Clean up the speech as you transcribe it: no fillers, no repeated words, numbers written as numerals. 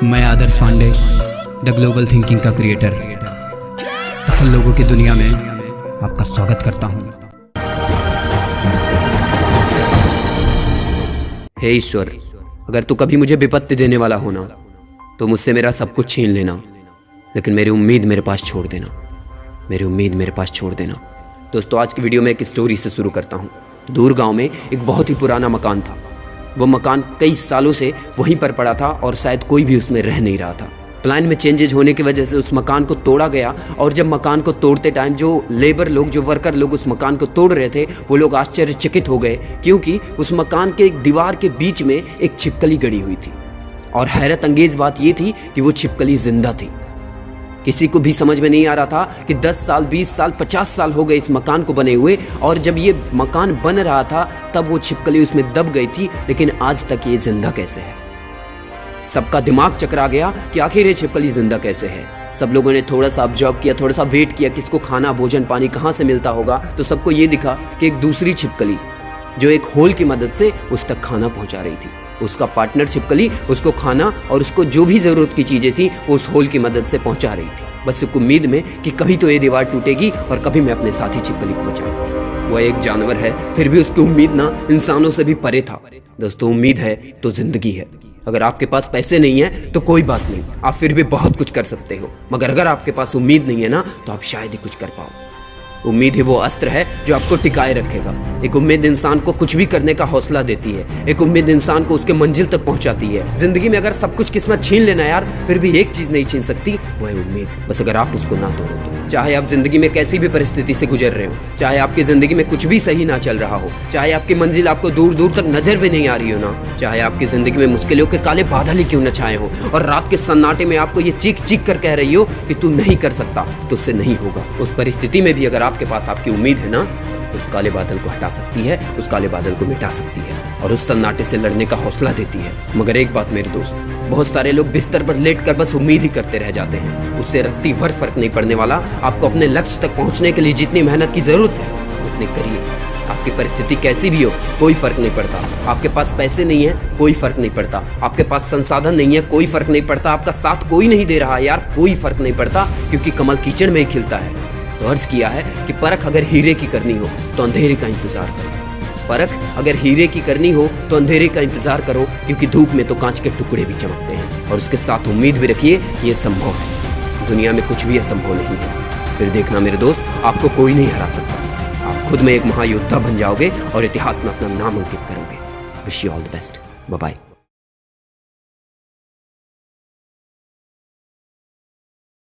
मैं आदर्श Pandey, the global thinking का creator, सफल लोगों की दुनिया में आपका स्वागत करता हूं। हे ईश्वर, अगर तू कभी मुझे विपत्ति देने वाला हो ना, तो मुझसे मेरा सब कुछ छीन लेना, लेकिन मेरी उम्मीद मेरे पास छोड़ देना, मेरी उम्मीद मेरे पास छोड़ देना। दोस्तों, आज की वीडियो में एक स्टोरी से शुरू करता हूँ। दूर गांव में एक बहुत ही पुराना मकान था। वो मकान कई सालों से वहीं पर पड़ा था और शायद कोई भी उसमें रह नहीं रहा था। प्लान में चेंजेज होने की वजह से उस मकान को तोड़ा गया, और जब मकान को तोड़ते टाइम जो लेबर लोग, जो वर्कर लोग उस मकान को तोड़ रहे थे, वो लोग आश्चर्यचकित हो गए, क्योंकि उस मकान के एक दीवार के बीच में एक छिपकली गड़ी हुई थी। और हैरत अंगेज बात ये थी कि वो छिपकली जिंदा थी। किसी को भी समझ में नहीं आ रहा था कि 10 साल, 20 साल, 50 साल हो गए इस मकान को बने हुए, और जब ये मकान बन रहा था तब वो छिपकली उसमें दब गई थी, लेकिन आज तक ये जिंदा कैसे है। सबका दिमाग चकरा गया कि आखिर ये छिपकली जिंदा कैसे है। सब लोगों ने थोड़ा सा ऑब्जर्व किया, थोड़ा सा वेट किया, किसको खाना, भोजन, पानी कहाँ से मिलता होगा। तो सबको ये दिखा कि एक दूसरी छिपकली जो एक होल की मदद से उस तक खाना पहुंचा रही थी। उसका पार्टनर छिपकली उसको खाना और उसको जो भी ज़रूरत की चीज़ें थी वो उस होल की मदद से पहुंचा रही थी, बस एक उम्मीद में कि कभी तो ये दीवार टूटेगी और कभी मैं अपने साथी छिपकली को बचाऊंगा। वह एक जानवर है, फिर भी उसकी उम्मीद ना इंसानों से भी परे था। दोस्तों, उम्मीद है तो जिंदगी है। अगर आपके पास पैसे नहीं है तो कोई बात नहीं, आप फिर भी बहुत कुछ कर सकते हो, मगर अगर आपके पास उम्मीद नहीं है ना, तो आप शायद ही कुछ कर पाओ। उम्मीद ही वो अस्त्र है जो आपको टिकाए रखेगा। एक उम्मीद इंसान को कुछ भी करने का हौसला देती है। एक उम्मीद इंसान को उसके मंजिल तक पहुंचाती है। जिंदगी में अगर सब कुछ किस्मत छीन लेना यार, फिर भी एक चीज नहीं छीन सकती, वो है उम्मीद। बस अगर आप उसको ना तोड़ो तो। चाहे आप जिंदगी में कैसी भी परिस्थिति से गुजर रहे हो, चाहे आपकी जिंदगी में कुछ भी सही ना चल रहा हो, चाहे आपकी मंजिल आपको दूर दूर तक नजर भी नहीं आ रही हो ना, चाहे आपकी जिंदगी में मुश्किलों के काले बादल ही क्यों न छाए हो, और रात के सन्नाटे में आपको ये चीख चीख कर कह रही हो कि तू नहीं कर सकता, तो उससे नहीं होगा। उस परिस्थिति में भी अगर आपके पास आपकी उम्मीद है ना, तो उस काले बादल को हटा सकती है, उस काले बादल को मिटा सकती है, और उस सन्नाटे से लड़ने का हौसला देती है। मगर एक बात मेरे दोस्त, बहुत सारे लोग बिस्तर पर लेटकर बस उम्मीद ही करते रह जाते हैं। उससे रत्ती भर फर्क नहीं पड़ने वाला। आपको अपने लक्ष्य तक पहुंचने के लिए जितनी मेहनत की जरूरत है उतनी करिए। आपकी परिस्थिति कैसी भी हो कोई फर्क नहीं पड़ता। आपके पास पैसे नहीं है कोई फर्क नहीं पड़ता। आपके पास संसाधन नहीं है कोई फर्क नहीं पड़ता। आपका साथ कोई नहीं दे रहा है यार, कोई फर्क नहीं पड़ता, क्योंकि कमल कीचड़ में ही खिलता है। तो अर्ज किया है कि परख अगर हीरे की करनी हो तो अंधेरे का इंतजार करो। परख अगर हीरे की करनी हो तो अंधेरे का इंतजार करो, क्योंकि धूप में तो कांच के टुकड़े भी चमकते हैं। और उसके साथ उम्मीद भी रखिए कि ये संभव है। दुनिया में कुछ भी असंभव नहीं है। फिर देखना मेरे दोस्त, आपको कोई नहीं हरा सकता। आप खुद में एक महायोद्धा बन जाओगे और इतिहास में अपना नाम अंकित करोगे। Wish you all the best. Bye bye.